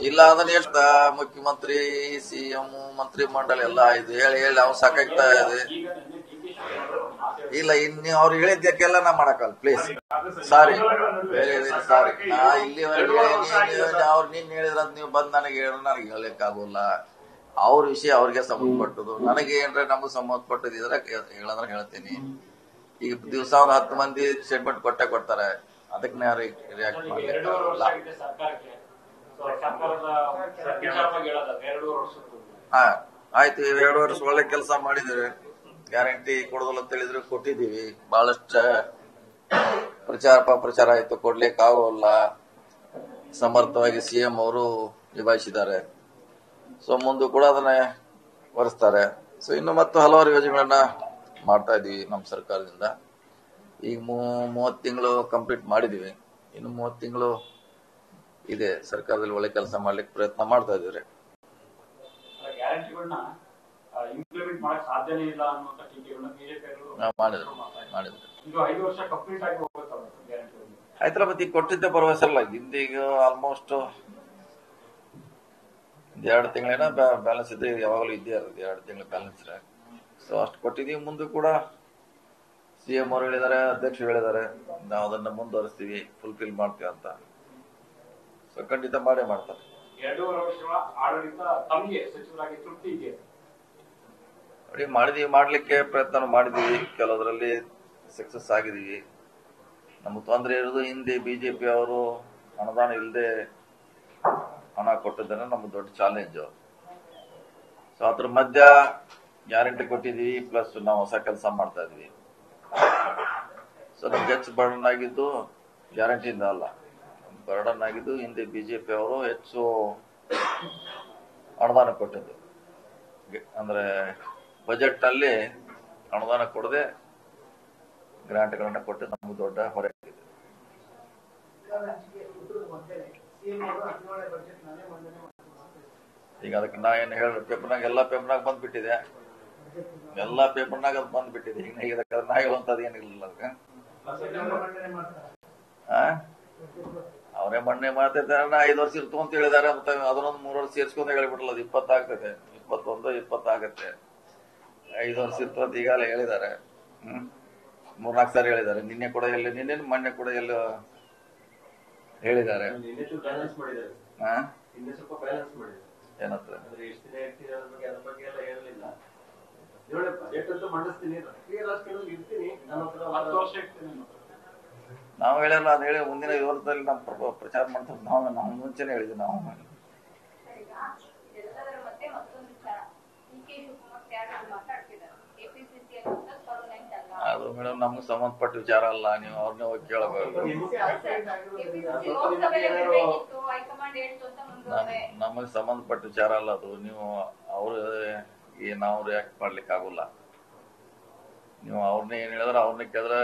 ಇಲ್ಲ ಅದನ್ನ ಎಷ್ಟ ಮುಖ್ಯಮಂತ್ರಿ ಸಿಎಂ ಮಂತ್ರಿ ಮಂಡಲ ಎಲ್ಲ ಇದು ಹೇಳಿ ಹೇಳಿ ಅವ್ನು ಸಾಕಾಗ್ತಾ ಇದೆ. ಇಲ್ಲ ಇನ್ನು ಅವ್ರು ಹೇಳಿದ್ದಕ್ಕೆಲ್ಲ ನಾ ಮಾಡಕ್ಕಲ್ಲ ಪ್ಲೀಸ್ ಸಾರಿ ಸಾರಿ ನಾ ಇಲ್ಲಿವರೆಗೆ ಅವ್ರು ನಿನ್ ಹೇಳಿದ್ರಂತ ನೀವು ಬಂದ್ ನನಗೆ ಹೇಳಿದ್ರೆ ನನಗೆ ಹೇಳಕ್ ಆಗೋಲ್ಲ. ಅವ್ರ ವಿಷಯ ಅವ್ರಿಗೆ ಸಂಬಂಧಪಟ್ಟದು, ನನಗೆ ಏನ್ರ ನಮಗ್ ಸಂಬಂಧಪಟ್ಟದಿದ್ರೆ ಹೇಳಂದ್ರೆ ಹೇಳ್ತೀನಿ. ಈಗ ದಿವಸ ಅವ್ರು 10 ಮಂದಿ ಸ್ಟೇಟ್ಮೆಂಟ್ ಕೊಡ್ತಾರೆ, ಅದಕ್ಕೆ ನಾ ರಿಯಾಕ್ಟ್ ಮಾಡಿ. ಹಾ ಆಯ್ತು, 2 ವರ್ಷ ಒಳ್ಳೆ ಕೆಲಸ ಮಾಡಿದ್ರೆ ಗ್ಯಾರಂಟಿ ಕೊಡೋದಿಲ್ಲ ಅಂತ ಹೇಳಿದ್ರು ಕೊಟ್ಟಿದೀವಿ. ಬಹಳಷ್ಟು ಪ್ರಚಾರ ಆಯ್ತು, ಕೊಡ್ಲಿಕ್ಕೆ ಆಗೋಲ್ಲ. ಸಮರ್ಥವಾಗಿ ಸಿಎಂ ಅವರು ನಿಭಾಯಿಸಿದ್ದಾರೆ. ಸೊ ಮುಂದೆ ಕೂಡ ಅದನ್ನ ಒರೆಸ್ತಾರೆ. ಸೊ ಇನ್ನು ಮತ್ತು ಹಲವಾರು ಯೋಜನೆಗಳನ್ನ ಮಾಡ್ತಾ ಇದೀವಿ ನಮ್ಮ ಸರ್ಕಾರದಿಂದ. ಈಗ 30 ತಿಂಗಳು ಕಂಪ್ಲೀಟ್ ಮಾಡಿದೀವಿ, ಇನ್ನು 30 ತಿಂಗಳು ಇದೆ. ಸರ್ಕಾರದಲ್ಲಿ ಒಳ್ಳೆ ಕೆಲಸ ಮಾಡ್ಲಿಕ್ಕೆ ಪ್ರಯತ್ನ ಮಾಡ್ತಾ ಇದ್ದೀವಿ. ಇಂಪ್ಲಿಮೆಂಟ್ ಮಾಡಕ್ ಸಾಧ್ಯನೇ ಇಲ್ಲ ಅನ್ನುವಂತ ಟೀಕೆಗಳನ್ನ ಬಿಜೆಪಿ ಮಾಡಿದ್ರು. ಈಗ 5 ವರ್ಷ ಕಂಪ್ಲೀಟ್ ಆಗಿ ಹೋಗುತ್ತಲ್ಲ ಗ್ಯಾರಂಟಿ ಆಯ್ತಲ್ಲ, ಮತ್ತೆ ಈಗ ಕೊಟ್ಟಿದ್ದೆ ಭರವಸೆ ಹಿಂದೀಗ ಆಲ್ಮೋಸ್ಟ್ 2 ತಿಂಗಳೇನ ಬ್ಯಾಲೆನ್ಸ್ ಇದೆ, ಯಾವಾಗಲೂ ಇದ್ದೇ ಇರೋದು 2 ತಿಂಗಳ ಬ್ಯಾಲೆನ್ಸ್. ಸೊ ಅಷ್ಟು ಕೊಟ್ಟಿದೀವಿ. ಮುಂದೆ ಕೂಡ ಸಿಎಂ ಅವರು ಹೇಳಿದ್ದಾರೆ, ಅಧ್ಯಕ್ಷರು ಹೇಳಿದ್ದಾರೆ, ನಾವು ಅದನ್ನ ಮುಂದುವರಿಸ್ತೀವಿ, ಫುಲ್ಫಿಲ್ ಮಾಡ್ತೀವಿ ಅಂತ. ಸೊ ಖಂಡಿತ ಮಾಡೇ ಮಾಡ್ತಾರೆ. 2.5 ವರ್ಷಗಳ ಆಡಳಿತ ತಮಗೆ ಸಚಿವರಾಗಿ ತೃಪ್ತಿ ಇದೆ? ಮಾಡಿದೀವಿ, ಮಾಡ್ಲಿಕ್ಕೆ ಪ್ರಯತ್ನ ಮಾಡಿದೀವಿ, ಕೆಲವರಲ್ಲಿ ಸಕ್ಸಸ್ ಆಗಿದೀವಿ. ನಮ್ಗೆ ತೊಂದರೆ ಇರೋದು ಹಿಂದೆ ಬಿಜೆಪಿ ಅವರು ಅನುದಾನ ಇಲ್ಲದೆ ಹಣ ಕೊಟ್ಟಿದ್ದಾನೆ ನಮ್ಗೆ ದೊಡ್ಡ ಚಾಲೆಂಜ್. ಸೊ ಅದ್ರ ಮಧ್ಯ ಗ್ಯಾರಂಟಿ ಕೊಟ್ಟಿದೀವಿ, ಪ್ಲಸ್ ನಾವು ಹೊಸ ಕೆಲಸ ಮಾಡ್ತಾ ಇದೀವಿ. ಸೊ ನಮ್ಗೆ ಹೆಚ್ಚು ಬರ್ಡನ್ ಆಗಿದ್ದು ಗ್ಯಾರಂಟಿಯಿಂದ ಅಲ್ಲ, ಬರ್ಡನ್ ಆಗಿದ್ದು ಹಿಂದೆ ಬಿಜೆಪಿ ಅವರು ಹೆಚ್ಚು ಅನುದಾನ ಕೊಟ್ಟಿದ್ದು. ಅಂದ್ರೆ ಬಜೆಟ್ ಅಲ್ಲಿ ಅನುದಾನ ಕೊಡದೆ ಗ್ರಾಂಟ್ಗಳನ್ನ ಕೊಟ್ಟು ನಮ್ಗೆ ದೊಡ್ಡ ಹೊರೆ ಆಗಿದೆ. ಈಗ ಅದಕ್ಕೆ ನಾ ಏನು ಹೇಳಿ ಪೇಪರ್ನಾಗ ಎಲ್ಲಾ ಪೇಪರ್ನಾಗ ಬಂದ್ಬಿಟ್ಟಿದೆ, ಎಲ್ಲಾ ಪೇಪರ್ನಾಗ ಅದು ಬಂದ್ಬಿಟ್ಟಿದೆ. ಈಗ ಇದಕ್ಕೆ ನಾ ಹೇಳುವಂತದ್ದು ಏನಿಲ್ಲ. ಅದಕ್ಕೆ ಅವರೇ ಮಣ್ಣೆ ಮಾಡ್ತಿದ್ದಾರೆ. 5 ವರ್ಷ ಇರ್ತು ಅಂತ ಹೇಳಿದಾರೆ, ಮತ್ತೆ ಅದನ್ನೊಂದು 3 ವರ್ಷ ಸೇರ್ಸ್ಕೊಂಡು ಹೇಳಿಬಿಡಲ್ಲ. ಅದು 20 ಆಗ್ತದೆ, 21, 20 ಆಗತ್ತೆ. 5 ವರ್ಷ ಇರ್ತು ಅಂತ ಈಗಾಗಲೇ ಹೇಳಿದ್ದಾರೆ. 3-4 ಸಾರಿ ಹೇಳಿದ್ದಾರೆ. ನಿನ್ನೆ ಕೂಡ ನಿನ್ನೆ ಮೊನ್ನೆ ಕೂಡ ಎಲ್ಲೋ ಹೇಳಿದ್ದಾರೆ. ಏನಂತ ನಾವು ಹೇಳಿಲ್ಲ, ಅದು ಹೇಳಿ ಮುಂದಿನ 5 ವರ್ಷದಲ್ಲಿ ನಾವು ಪ್ರಚಾರ ಮಾಡ್ತಾರೆ. ನಾವು ಮುಂಚೆನೆ ಹೇಳಿದ್ವಿ. ನಾವು ಅದು ಮೇಡಮ್ ನಮ್ಗೆ ಸಂಬಂಧಪಟ್ಟ ವಿಚಾರ ಅಲ್ಲ, ನೀವು ಅವ್ರನ್ನೇ ಹೋಗಿ ಕೇಳಬೇಕು. ನಮಗೆ ಸಂಬಂಧಪಟ್ಟ ವಿಚಾರ ಅಲ್ಲ ಅದು. ನೀವು ನಾವು ರಿಯಾಕ್ಟ್ ಮಾಡ್ಲಿಕ್ಕೆ ಆಗೋಲ್ಲ. ನೀವು ಅವ್ರನ್ನೇ ಏನ್ ಹೇಳಿದ್ರೆ ಅವ್ರನ್ನೇ ಕೇಳಿದ್ರೆ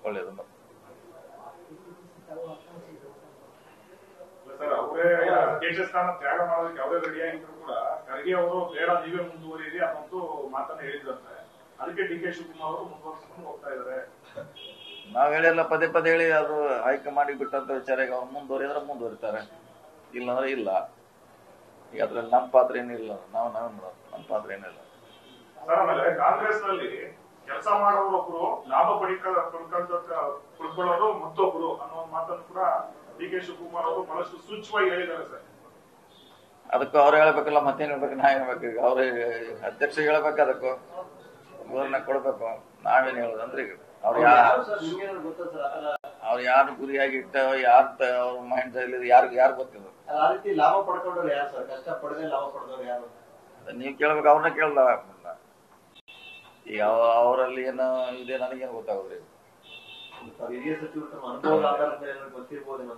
ಒಳ್ಳೇದು. ಅವರೇ ಅಧ್ಯಕ್ಷ ಸ್ಥಾನ ತ್ಯಾಗ ಮಾಡೋದಕ್ಕೆ ಅವರೇ ರೆಡಿ ಆಗಿದ್ರು ಕೂಡ ಖರ್ಗೆ ಅವರು ಬೇಡ ನೀವೇ ಮುಂದುವರಿಯಿರಿ ಅನ್ನೋದು ಮಾತನ್ನ ಹೇಳಿದ್ರಂತೆ. ಅದಕ್ಕೆ ಡಿ ಕೆ ಶಿವಕುಮಾರ್ ಅವರು ಮುಂದುವರಿಸಿಕೊಂಡು ಹೋಗ್ತಾ ಇದ್ದಾರೆ. ನಾವ್ ಹೇಳಿಲ್ಲ, ಪದೇ ಪದೇ ಹೇಳಿ. ಅದು ಹೈಕಮಾಂಡ್ ಬಿಟ್ಟಂತ ವಿಚಾರ. ಈಗ ಅವ್ರು ಮುಂದುವರಿದ್ರೆ ಮುಂದುವರಿತಾರೆ, ಇಲ್ಲಾಂದ್ರೆ ಇಲ್ಲ. ಈಗ ಅದ್ರಲ್ಲಿ ನಮ್ಮ ಪಾತ್ರ ಏನಿಲ್ಲ. ನಮ್ಮ ಪಾತ್ರ ಏನಿಲ್ಲ. ಆಮೇಲೆ ಕಾಂಗ್ರೆಸ್ ನಲ್ಲಿ ಕೆಲಸ ಮಾಡೋರೊಬ್ರು ಲಾಭ ಪಡ್ಕೊಳ್ಳೋರು ಮತ್ತೊಬ್ರು ಅನ್ನೋ ಮಾತನ್ನು ಕೂಡ ಡಿ ಕೆ ಶಿವಕುಮಾರ್ ಅವರು ಬಹಳಷ್ಟು ಸೂಚ್ಯವಾಗಿ ಹೇಳಿದ್ದಾರೆ ಸರ್. ಅದಕ್ಕೂ ಅವ್ರು ಹೇಳ್ಬೇಕಲ್ಲ, ಮತ್ತೇನ್ ಹೇಳ್ಬೇಕು? ನಾ ಹೇಳ್ಬೇಕು? ಈಗ ಅವ್ರ ಅಧ್ಯಕ್ಷ ಹೇಳ್ಬೇಕು, ಅದಕ್ಕೂ ವಿವರಣೆ ಕೊಡ್ಬೇಕು. ನಾವೇನ್ ಹೇಳುದು ಅಂದ್ರೆ ಈಗ ಅವ್ರು ಯಾರು ಗುರಿಯಾಗಿ ಇಟ್ಟ, ಅವ್ರ ಮೈಂಡ್ ಯಾರು ಗೊತ್ತಿಲ್ಲ. ಲಾಭ ಪಡ್ಕೊಂಡ್ರು ಯಾರು ಸರ್? ಕಷ್ಟ ಪಡದೆ ಲಾಭ ಪಡೆದವ್ರು ಯಾರು? ನೀವ್ ಕೇಳ್ಬೇಕು, ಅವ್ರನ್ನ ಕೇಳಲ್ಲ. ಈಗ ಅವರಲ್ಲಿ ಏನೋ ಇದೆ, ನನಗೇನು ಗೊತ್ತಾಗೋದ್ರಿ. ಹಿರಿಯ ಸಚಿವರು ತಮ್ಮ ಅನುಭವದ ಆಧಾರದ ಮೇಲೆ ಗೊತ್ತಿರ್ಬೋದೇನೋ.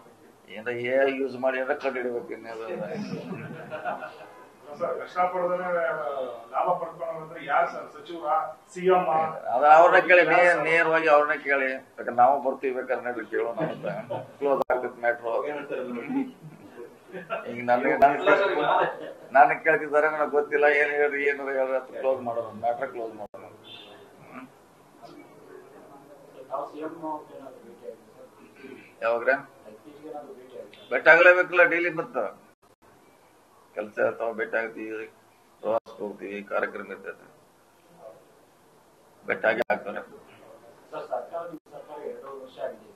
ಏನಾರ ಯೂಸ್ ಮಾಡಿ ಏನಾರ ಕಂಡು ಹಿಡಬೇಕು. ಕಷ್ಟ ಪಡೆದ್ರೆ ಲಾಭ ಪಡ್ಕೊಂಡ್ರೆ ಯಾರು ಸರ್? ಸಚಿವರ, ಸಿಎಂ? ಅದ ಅವ್ರನ್ನ ಕೇಳಿ, ನೇರವಾಗಿ ಅವ್ರನ್ನ ಕೇಳಿ. ಯಾಕಂದ್ರೆ ನಾವು ಬರ್ತೀವಿ, ಬೇಕಾದ್ರೆ ನೋಡ್ರಿ ಕೇಳೋಣ ಅಂತ. ಕ್ಲೋಸ್ ಆಗ್ತೈತಿ ಮ್ಯಾಟ್ರು. ಈಗ ನನಗೆ ಕೇಳ್ತಿದ್ದಾರೆ, ನನಗೆ ಗೊತ್ತಿಲ್ಲ, ಏನ್ ಹೇಳ್ರಿ ಏನಾರ ಹೇಳ್ರಿ ಅಂತ ಕ್ಲೋಸ್ ಮಾಡೋಣ, ಮ್ಯಾಟ್ರ ಕ್ಲೋಸ್ ಮಾಡೋಣ. ಯಾವಾಗ್ರೆ ಭೇಟಿ ಆಗಲೇಬೇಕಲ್ಲ ಡೈಲಿ. ಮತ್ತ ಕೆಲಸ ಇರ್ತಾವ, ಭೇಟಿ ಆಗ್ತೀವಿ, ಪ್ರವಾಸಕ್ಕೆ ಹೋಗ್ತೀವಿ, ಕಾರ್ಯಕ್ರಮ ಇರ್ತೈತೆ, ಭೇಟಿ ಆಗಿ ಆಗ್ತಾರೆ. ಸರ್, ಸರ್ಕಾರ 2 ವರ್ಷ ಆಗಿದೆ.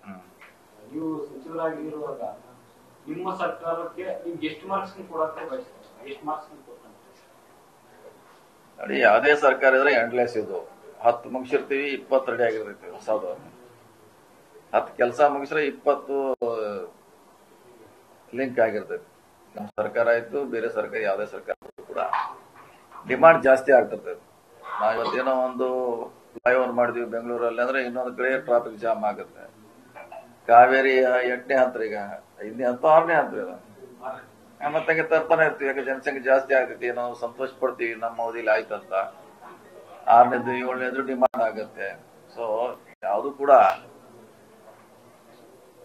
ನೀವು ಸಚಿವರಾಗಿರುವಾಗ ನಿಮ್ಮ ಸರ್ಕಾರಕ್ಕೆ ನಿಮ್ಗೆ ಎಷ್ಟು ಮಾರ್ಕ್ಸ್ ಕೊಡಕ್ಕೆ ಬಯಸ್ತಾರೆ? ಎಷ್ಟು ಮಾರ್ಕ್ಸ್ ಕೊಡ್ತಾರೆ ನೋಡಿ, ಯಾವುದೇ ಸರ್ಕಾರ ಇದ್ರೆ ಎಂಡ್ಲೆಸ್ ಇದು. 10 ಮುಗಿಸಿರ್ತೀವಿ, 20 ರೆಡಿ ಆಗಿರ್ತೈತಿ ಹೊಸದು. 10 ಕೆಲಸ ಮುಗಿಸ್ರೆ 20 ಲಿಂಕ್ ಆಗಿರ್ತೈತಿ. ನಮ್ಮ ಸರ್ಕಾರ ಆಯ್ತು, ಬೇರೆ ಸರ್ಕಾರ, ಯಾವುದೇ ಸರ್ಕಾರ ಕೂಡ ಡಿಮಾಂಡ್ ಜಾಸ್ತಿ ಆಗ್ತಿರ್ತೈತಿ. ನಾವು ಇವತ್ತೇನೋ ಒಂದು ಫ್ಲೈಓವರ್ ಮಾಡಿದ್ವಿ ಬೆಂಗಳೂರಲ್ಲಿ ಅಂದ್ರೆ ಇನ್ನೊಂದು ಕಡೆ ಟ್ರಾಫಿಕ್ ಜಾಮ್ ಆಗುತ್ತೆ. ಕಾವೇರಿ 8ನೇ ಹಂತ, ಈಗ 5ನೇ ಹಂತ, 6ನೇ ಹಂತ ಇದು. ಮತ್ತೆ ತರ್ತಾನೆ ಇರ್ತೀವಿ, ಯಾಕೆ ಜನಸಂಖ್ಯೆ ಜಾಸ್ತಿ ಆಗ್ತೈತಿ. ನಾವು ಸಂತೋಷ ಪಡ್ತೀವಿ ನಮ್ಮ ಅವಧಿಲಿ ಆಯ್ತಂತ. 6ನೇದು 7ನೇದು ಡಿಮಾಂಡ್ ಆಗುತ್ತೆ. ಸೊ ಯಾವುದು ಕೂಡ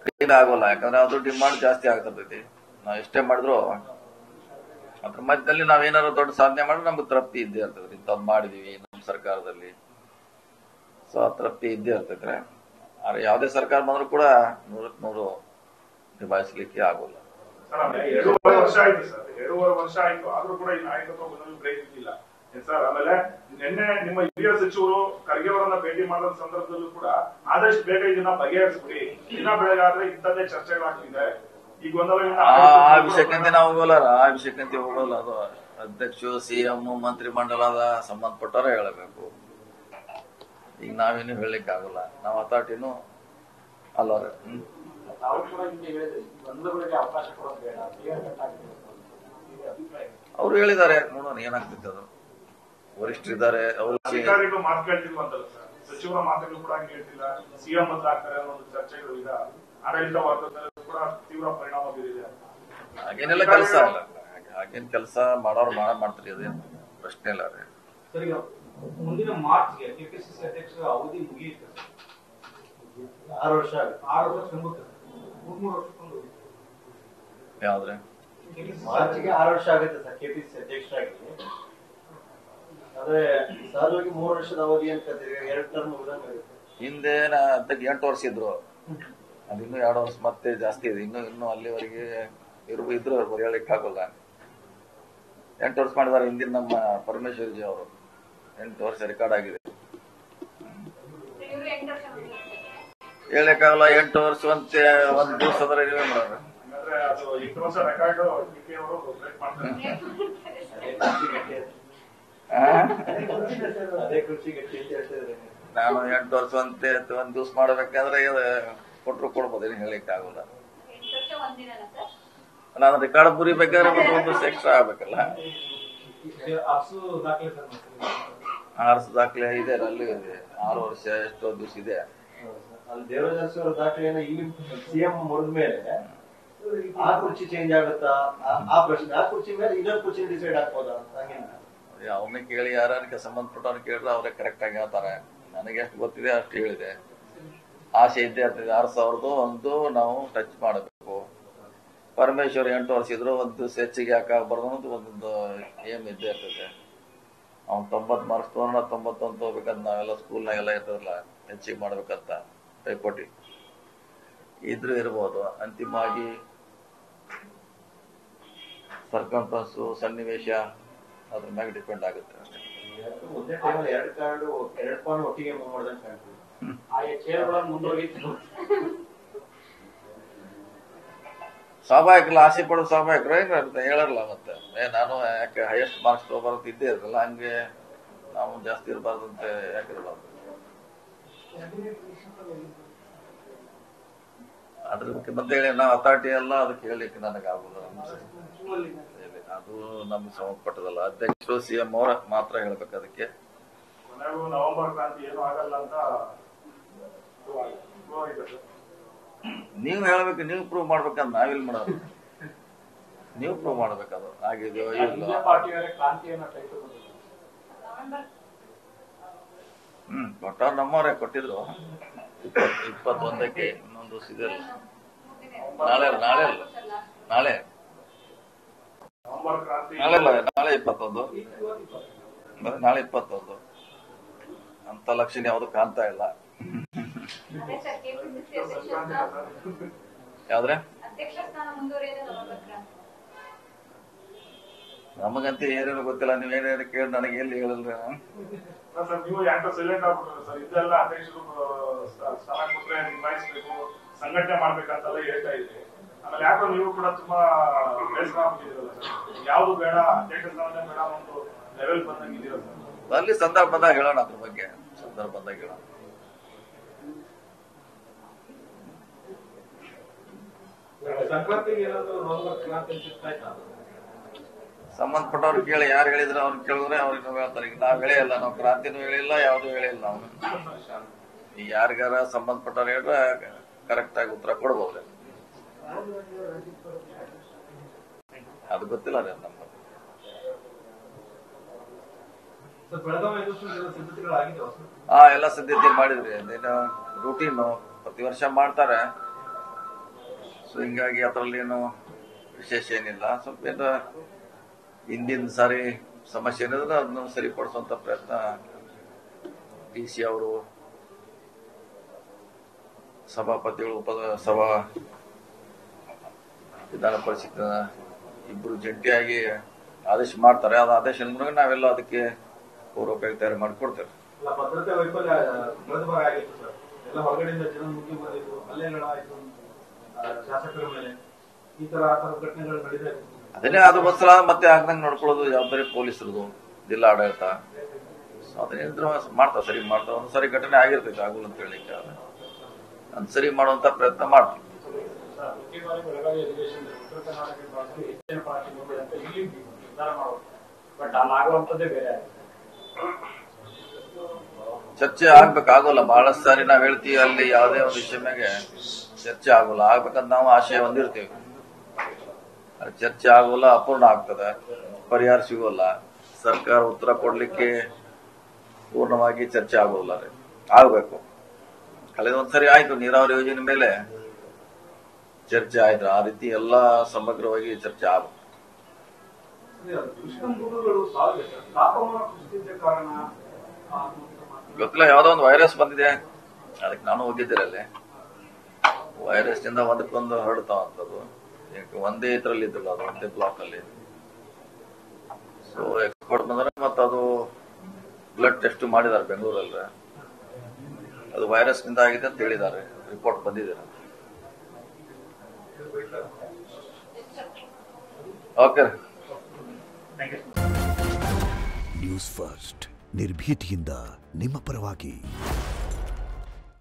ಕ್ಲೀನ್ ಆಗೋಲ್ಲ, ಯಾಕಂದ್ರೆ ಅದು ಡಿಮಾಂಡ್ ಜಾಸ್ತಿ ಆಗ್ತಿರ್ತೈತಿ. ನಾವು ಎಷ್ಟೇ ಮಾಡಿದ್ರು ಅದ್ರ ಮಧ್ಯದಲ್ಲಿ ನಾವೇನಾದ್ರು ದೊಡ್ಡ ಸಾಧನೆ ಮಾಡಿದ್ರೆ ನಮ್ಗೆ ತೃಪ್ತಿ ಇದ್ದೇ ಇರ್ತೈತ್ರಿ. ಇಂಥದ್ದು ಮಾಡಿದೀವಿ ನಮ್ಮ ಸರ್ಕಾರದಲ್ಲಿ, ಸೊ ಆ ತೃಪ್ತಿ ಇದ್ದೇ ಇರ್ತೈತ್ರಿ. ಆದ್ರೆ ಯಾವುದೇ ಸರ್ಕಾರ ಬಂದ್ರು ಕೂಡ 100ಕ್ಕೆ 100 ನಿಭಾಯಿಸ್ಲಿಕ್ಕೆ ಆಗೋಲ್ಲ. ಸರ್, 2.5 ವರ್ಷ ಆಯ್ತು ಸರ್, 2.5 ವರ್ಷ ಆಯ್ತು, ಆದ್ರೂ ಕೂಡ ಈ ನಾಯಕತ್ವ ಬದಲು ಬ್ರೇಕ್ ಇದ್ದಿಲ್ಲ ಸರ್. ಆಮೇಲೆ ನಿನ್ನೆ ನಿಮ್ಮ ಹಿರಿಯ ಸಚಿವರು ಖರ್ಗೆ ಅವರನ್ನ ಭೇಟಿ ಮಾಡಿದ ಸಂದರ್ಭದಲ್ಲೂ ಕೂಡ ಆದಷ್ಟು ಬೇಗ ಇದನ್ನ ಬಗೆಹರಿಸ್ಬಿಡಿ, ದಿನ ಬೆಳಗಾದ್ರೆ ಇಂಥದ್ದೇ ಚರ್ಚೆಗಳಾಗ್ತಿದೆ, ಈ ಗೊಂದಲದಿಂದ ಆ ವಿಷಯಕ್ಕಂತೆ ನಾವು ಹೋಗಲ್ಲ. ಆ ವಿಷಯಕ್ಕಂತೆ ಹೋಗಲ್ಲ. ಅದು ಅಧ್ಯಕ್ಷರು, ಸಿಎಂ, ಮಂತ್ರಿ ಮಂಡಲದ ಸಂಬಂಧಪಟ್ಟವರೇ ಹೇಳಬೇಕು. ಈಗ ನಾವೇನು ಹೇಳಲಿಕ್ಕೆ ಆಗೋಲ್ಲ. ನಾವು ಅಥಾರಿಟಿನೂ ಅಲ್ಲವ್ರೆ. ತಾವು ಕೂಡ ಹಿಂದೆ ಹೇಳಿದ್ರಿ, ಗೊಂದಲಗಳಿಗೆ ಅವಕಾಶ ಕೊಡೋದು ಬೇಡ, ಕ್ಲಿಯರ್ ಕಟ್ ಆಗ್ತದೆ ಅಭಿಪ್ರಾಯ. ಅವ್ರು ಹೇಳಿದ್ದಾರೆ, ನೋಡೋಣ ಏನಾಗ್ತೈತೆ. ಅದು ವರಿಷ್ಠರಿದ್ದಾರೆ, ಅವರು ಅಧಿಕಾರಿಗಳು ಮಾತು ಕೇಳ್ತಿಲ್ವಂತಲ್ಲ ಸರ್, ಸಚಿವರ ಮಾತುಗಳು ಕೂಡ ಕೇಳ್ತಿಲ್ಲ, ಸಿಎಂ ಹತ್ರ ಆಗ್ತಾರೆ ಅನ್ನೋ ಒಂದು ಚರ್ಚೆಗಳು ಇದೆ. ಆಡಳಿತ ವರ್ಗದಲ್ಲಿ ಕೂಡ ತೀವ್ರ ಪರಿಣಾಮ ಬೀರಿದೆ. ಹಾಗೇನೆಲ್ಲ ಕೆಲಸ ಅಲ್ಲ, ಹಾಗೇನ್ ಕೆಲಸ ಮಾಡೋರು ಮಾಡ್ತಾರೆ, ಅದೇನು ಪ್ರಶ್ನೆ ಇಲ್ಲ ರೀ. ಸರ್, ಈಗ ಮುಂದಿನ ಮಾರ್ಚ್ಗೆ ಕೆಪಿಸಿಸಿ ಅಧ್ಯಕ್ಷರ ಅವಧಿ ಮುಗಿಯುತ್ತೆ. 6 ವರ್ಷ ಆಗುತ್ತೆ. 6 ವರ್ಷ ತುಂಬುತ್ತೆ. 3 ವರ್ಷಕ್ಕೊಂದು ಯಾವ್ದ್ರೆ ಮಾರ್ಚ್ಗೆ 6 ವರ್ಷ ಆಗುತ್ತೆ ಸರ್ ಕೆಪಿಸಿಸಿ ಅಧ್ಯಕ್ಷರಾಗಿ. ಆದ್ರೆ ಸಹಜವಾಗಿ 3 ವರ್ಷದ ಅವಧಿ ಅಂತ 2 ಟರ್ಮ್ ಮುಗಿದಂಗೆ ಆಗುತ್ತೆ. ಹಿಂದೆ 8 ವರ್ಷ ಇದ್ರು, ಅದು ಇನ್ನೂ 2 ವರ್ಷ ಮತ್ತೆ ಜಾಸ್ತಿ ಇದೆ. ಇನ್ನು ಅಲ್ಲಿವರೆಗೆ ಇದ್ರು ಹೇಳಲಿಕ್ಕೆ ಆಗೋಲ್ಲ. 8 ವರ್ಷ ಮಾಡಿದಾರೆ ಹಿಂದಿನ ನಮ್ಮ ಪರಮೇಶ್ವರ್ಜಿ ಅವರು. 8 ವರ್ಷ ರೆಕಾರ್ಡ್ ಆಗಿದೆ. ಹೇಳಕ್ಕಾಗಲ್ಲ. 8 ವರ್ಷ ಒಂದ್ ದಿವಸ ನೀವೇ ಮಾಡೋರು. ಹಾಗಾದ್ರೆ ಅದು 8 ವರ್ಷ ರೆಕಾರ್ಡ್ ಡಿಕೆ ಅವರು ಬ್ರೇಕ್ ಮಾಡ್ತಾರೆ. ಅದೇ ಕೃಷಿ ಗಟ್ಟಿ ಅಂತ ಹೇಳ್ತಿದ್ರೆ ನಾನು 8 ವರ್ಷ ಒಂದ್ ದಿವ್ಸ ಮಾಡ್ಬೇಕಾದ್ರೆ ಕೊಡ್ಬೋದು, ಏನು ಹೇಳಲಿಕ್ಕೆ ಆಗೋಲ್ಲ. ನಾನು ರೆಕಾರ್ಡ್ ಮುರಿಬೇಕಾದ್ರೆ ಮತ್ತೆ 1 ದಿವಸ ಎಕ್ಸ್ಟ್ರಾ ಆಗ್ಬೇಕಲ್ಲ. ಆರ್ಸ್ ದಾಖಲೆ ಇದೆ, ಅಲ್ಲಿ ಇದೆ 6 ವರ್ಷ ಎಷ್ಟೋ ದಿವಸ ಇದೆ. ಅಲ್ಲಿ ದೇವರಾಜ ಅರಸು ಅವರ ದಾಖಲೆಯನ್ನ ಇಲ್ಲಿ ಸಿಎಂ ಮುರಿದ ಮೇಲೆ ಆ ಕುರ್ಚಿ ಚೇಂಜ್ ಆಗುತ್ತಾ ಆ ಪ್ರಶ್ನೆ. ಆ ಕುರ್ಚಿ ಮೇಲೆ ಇನ್ನೊಂದು ಕುರ್ಚಿ ಡಿಸೈಡ್ ಆಗ್ಬೋದಾ ಅಂತ ಹಂಗೇನ ಅವನ್ನ ಕೇಳಿ, ಯಾರಕ್ಕೆ ಸಂಬಂಧಪಟ್ಟವ್ರನ್ನ ಕೇಳಿದ್ರೆ ಅವರೇ ಕರೆಕ್ಟ್ ಆಗಿ ಹೇಳ್ತಾರೆ. ನನಗೆ ಎಷ್ಟು ಗೊತ್ತಿದೆ ಅಷ್ಟು ಹೇಳಿದೆ. ಆಸೆ ಇದ್ದೇ ಇರ್ತದೆ. 6001 ನಾವು ಟಚ್ ಮಾಡಬೇಕು. ಪರಮೇಶ್ವರ್ 8 ವರ್ಷ ಇದ್ರು, 1 ದಿವಸ ಹೆಚ್ಚಿಗೆ ಯಾಕಾಗಬಾರ್ದು ಅನ್ನೋದು ಒಂದೊಂದು ಏಮ್ ಇದ್ದೇ ಇರ್ತದೆ. ಅವ್ನು 90 ಮಾರ್ಕ್ಸ್ ತಗೊಂಡ 91 ತಗೋಬೇಕಂತ ನಾವೆಲ್ಲ ಸ್ಕೂಲ್ನಾಗೆಲ್ಲ ಇರ್ತದಲ್ಲ, ಹೆಚ್ಚಿಗೆ ಮಾಡ್ಬೇಕಂತ ಪೈಪೋಟಿ ಇದ್ರೂ ಇರ್ಬೋದು. ಅಂತಿಮವಾಗಿ ಸರ್ಕಂಸ್ಟೆನ್ಸು, ಸನ್ನಿವೇಶ ಅದ್ರ ಮ್ಯಾಗ ಡಿಪೆಂಡ್ ಆಗುತ್ತೆ ಅಷ್ಟೇ. ಒಂದೇ ಟೈಮಲ್ಲಿ 2 ಪಾನ್ ಒಟ್ಟಿಗೆ ಮೂವ್ ಮಾಡ್ದಂಗೆ ಕಾಣ್ತದೆ. ಆಯಾ ಚೇರ್ಗಳನ್ನು ಮುಂದೋಗಿತ್ತು. ಸ್ವಾಭಾವಿಕಲ್ಲ, ಆಸೆ ಪಡೋದು ಸ್ವಾಭಾವಿಕರು ಅಂತ ಹೇಳಲ್ಲ. ಮತ್ತೆ ನಾನು ಯಾಕೆ ಹೈಯೆಸ್ಟ್ ಮಾರ್ಕ್ಸ್ ತಗೋಬಾರ್ದು ಇದ್ದೇ ಇರಲ್ಲ, ಹಂಗೆ ನಾವು ಜಾಸ್ತಿ ಇರಬಾರ್ದು ಅಂತ ಯಾಕೆ ಇರಬಾರ್ದು. ಅದ್ರ ಬಗ್ಗೆ ಮತ್ತೆ ಹೇಳಿ ನಾವು ಅಥಾರಿಟಿ ಎಲ್ಲ ಅದಕ್ಕೆ ಹೇಳಲಿಕ್ಕೆ ನನಗೆ ಆಗುಲ್ಲ. ಅದು ನಮ್ಗೆ ಸಂಬಂಧಪಟ್ಟದಲ್ಲ. ಅಧ್ಯಕ್ಷರು, ಸಿಎಂ ಅವರ ಮಾತ್ರ ಹೇಳ್ಬೇಕು ಅದಕ್ಕೆ. ಕೊನೆಗೂ ನವೆಂಬರ್ ಕ್ರಾಂತಿ ಏನೂ ಆಗಲ್ಲ ಅಂತ ನೀವು ಹೇಳ್ಬೇಕು, ನೀವು ಪ್ರೂವ್ ಮಾಡ್ಬೇಕಂತ ನಾವಿಲ್ಲಿ ಮಾಡೋದು. ನೀವು ಪ್ರೂವ್ ಮಾಡ್ಬೇಕದು ಆಗಿದೆಯೋ ಇಲ್ಲ. ಪಾರ್ಟಿಯವರೇ ಕ್ರಾಂತಿಯನ್ನ ಕೊಟ್ಟವ್ರು ನಮ್ಮವರೇ ಕೊಟ್ಟಿದ್ರು. 21ಕ್ಕೆ ಇನ್ನೊಂದು ದಿವಸ ಇದೆ. ನಾಳೆ ನಾಳೆ ಅಲ್ಲ ನಾಳೆ ನವೆಂಬರ್ ಕ್ರಾಂತಿ ನಾಳೆ ಅಲ್ಲ ನಾಳೆ 21. ನಾಳೆ 21 ಅಂತ ಲಕ್ಷಣ ಯಾವುದು ಕಾಣ್ತಾ ಇಲ್ಲ. ಯಾವ್ದ್ರೆ ಅಧ್ಯಕ್ಷ ಸ್ಥಾನ ಮುಂದುವರಿಯೋದೇ ನಮಗಂತೂ ಏನೇನು ಗೊತ್ತಿಲ್ಲ, ನೀವೇನೇನು ಕೇಳಿ ನನಗೆ ಎಲ್ಲಿ ಹೇಳಿಲ್ರಿ. ಸರ್ ನೀವು ಯಾಕೆ ಸೈಲೆಂಟ್ ಆಗ್ಬಿಟ್ರೆ ಸರ್? ಇದೆಲ್ಲ ಅಧ್ಯಕ್ಷರು ಸ್ಥಾನ ಕೊಟ್ರೆ ನಿಭಾಯಿಸ್ಬೇಕು, ಸಂಘಟನೆ ಮಾಡ್ಬೇಕಂತೆಲ್ಲ ಹೇಳ್ತಾ ಇದ್ರಿ. ಆಮೇಲೆ ಯಾಕೋ ನೀವು ಕೂಡ ತುಂಬಾ ಬೇಸರ ಆಗ್ಬಿಟ್ಟಿದ್ದೀರಲ್ಲ ಸರ್? ಯಾವ್ದು ಬೇಡ, ಅಧ್ಯಕ್ಷ ಸ್ಥಾನನೇ ಬೇಡ, ಒಂದು ಲೆವೆಲ್ ಬಂದಂಗಿದ್ದೀರ ಸರ್? ಅಲ್ಲಿ ಸಂದರ್ಭ ಬಂದಾಗ ಹೇಳೋಣ, ಅದ್ರ ಬಗ್ಗೆ ಸಂದರ್ಭ ಬಂದಾಗ ಹೇಳೋಣ. ಸಂಬಂಧಪಟ್ಟವ್ರು ಕೇಳಿ, ಯಾರು ಹೇಳಿದ್ರೆ ಅವ್ರು ಕೇಳಿದ್ರೆ ಅವ್ರಿಗೆ ನಾವು ಹೇಳ್ತಾರೆ. ಈಗ ನಾವ್ ಹೇಳಿಲ್ಲ, ನಾವು ಕ್ರಾಂತಿನೂ ಹೇಳಿಲ್ಲ, ಯಾವ್ದು ಹೇಳಿಲ್ಲ. ನಾವು ಈಗ ಯಾರಿಗಾರ ಸಂಬಂಧಪಟ್ಟವ್ರು ಹೇಳಿದ್ರೆ ಕರೆಕ್ಟ್ ಆಗಿ ಉತ್ತರ ಕೊಡ್ಬೋದು. ಅದು ಗೊತ್ತಿಲ್ಲ ರೀ ನಮ್ಗೆ. ಎಲ್ಲ ಸಿದ್ಧತೆ ಮಾಡಿದ್ರಿ. ಅದೇನು ರೂಟೀನು ಪ್ರತಿ ವರ್ಷ ಮಾಡ್ತಾರೆ. ಸೊ ಹಿಂಗಾಗಿ ಅದ್ರಲ್ಲಿ ಏನು ವಿಶೇಷ ಏನಿಲ್ಲ. ಸ್ವಲ್ಪ ಏನು ಹಿಂದಿನ ಸಾರಿ ಸಮಸ್ಯೆ ಏನಿದ್ರೆ ಅದನ್ನು ಸರಿಪಡಿಸುವಂತ ಪ್ರಯತ್ನ DC ಅವರು, ಸಭಾಪತಿಗಳು, ಸಭಾ ವಿಧಾನ ಪರಿಷತ್ ಇಬ್ರು ಜಂಟಿಯಾಗಿ ಆದೇಶ ಮಾಡ್ತಾರೆ. ಅದು ಆದೇಶ ನಾವೆಲ್ಲ ಅದಕ್ಕೆ ಪೂರ್ವಕವಾಗಿ ತಯಾರಿ ಮಾಡಿಕೊಡ್ತೇವೆ. ಭದ್ರತೆ ವೈಫಲ್ಯ ಕಳೆದ ಬಾರಿ ಆಗಿತ್ತು ಸರ್. ಎಲ್ಲ ಹೊರಗಡೆಯಿಂದ ಜನ ನುಗ್ಗಿ ಬಂದಿದ್ದು, ಹಲ್ಲೆಗಳಾಯಿತು ಶಾಸಕರ ಮೇಲೆ. ಈ ತರ ಘಟನೆಗಳು ನಡೀತಾ ಇತ್ತು. ಅದನ್ನೇ ಅದು ಒಂದ್ಸಲ ಮತ್ತೆ ಆಗ್ದಂಗೆ ನೋಡ್ಕೊಳ್ಳೋದು ಜವಾಬ್ದಾರಿ ಪೊಲೀಸರದು, ಜಿಲ್ಲಾ ಆಡಳಿತ. ಅದನ್ನೇನಿದ್ರು ಮಾಡ್ತಾವ, ಸರಿ ಮಾಡ್ತಾವ. ಒಂದ್ಸರಿ ಘಟನೆ ಆಗಿರ್ತೈತೆ, ಆಗಲ್ಲ ಅಂತ ಹೇಳಿಕ್ಕೆ ಅದ್ ಸರಿ ಮಾಡುವಂತ ಪ್ರಯತ್ನ ಮಾಡ್ತೀವಿ. ಚರ್ಚೆ ಆಗ್ಬೇಕಾಗೋಲ್ಲ. ಬಹಳಷ್ಟು ಸಾರಿ ನಾವ್ ಹೇಳ್ತೀವಿ, ಅಲ್ಲಿ ಯಾವುದೇ ಒಂದು ವಿಷಯ ಮ್ಯಾಗೆ ಚರ್ಚೆ ಆಗೋಲ್ಲ. ಆಗ್ಬೇಕಂತ ನಾವು ಆಶಯ ಹೊಂದಿರ್ತೀವಿ. ಚರ್ಚೆ ಆಗೋಲ್ಲ, ಅಪೂರ್ಣ ಆಗ್ತದೆ, ಪರಿಹಾರ ಸಿಗೋಲ್ಲ, ಸರ್ಕಾರ ಉತ್ತರ ಕೊಡ್ಲಿಕ್ಕೆ ಪೂರ್ಣವಾಗಿ ಚರ್ಚೆ ಆಗೋಲ್ಲ. ಆಗ್ಬೇಕು. ಕಳೆದ ಒಂದ್ಸರಿ ಆಯ್ತು, ನೀರಾವರಿ ಯೋಜನೆ ಮೇಲೆ ಚರ್ಚೆ ಆಯ್ತು. ಆ ರೀತಿ ಎಲ್ಲಾ ಸಮಗ್ರವಾಗಿ ಚರ್ಚೆ ಆಗಬೇಕು. ಗೊತ್ತಿಲ್ಲ, ಯಾವ್ದೋ ಒಂದು ವೈರಸ್ ಬಂದಿದೆ, ಅದಕ್ಕೆ ನಾನು ಹೋಗಿದ್ದೀರಲ್ಲಿ. ವೈರಸ್ ನಿಂದ ಒಂದಕ್ಕೊಂದು ಹರಡ್ತಾವಂಥದ್ದು. ಒಂದೇ ಇದ್ರಲ್ಲಿ ಇದ್ರಲ್ಲ, ಅದು ಒಂದೇ ಬ್ಲಾಕ್ ಅಲ್ಲಿ. ಸೊ ಎಕ್ಸ್ಪರ್ಟ್ ಬಂದ್ರೆ ಮತ್ತೆ ಅದು ಬ್ಲಡ್ ಟೆಸ್ಟ್ ಮಾಡಿದ್ದಾರೆ ಬೆಂಗಳೂರಲ್ಲಿ. ಅದು ವೈರಸ್ ನಿಂದ ಆಗಿದೆ ಅಂತ ಹೇಳಿದ್ದಾರೆ, ರಿಪೋರ್ಟ್ ಬಂದಿದೆ. ಓಕೆ, ನ್ಯೂಸ್ ಫಸ್ಟ್ ನಿರ್ಭೀತಿಯಿಂದ ನಿಮ್ಮ ಪರವಾಗಿ.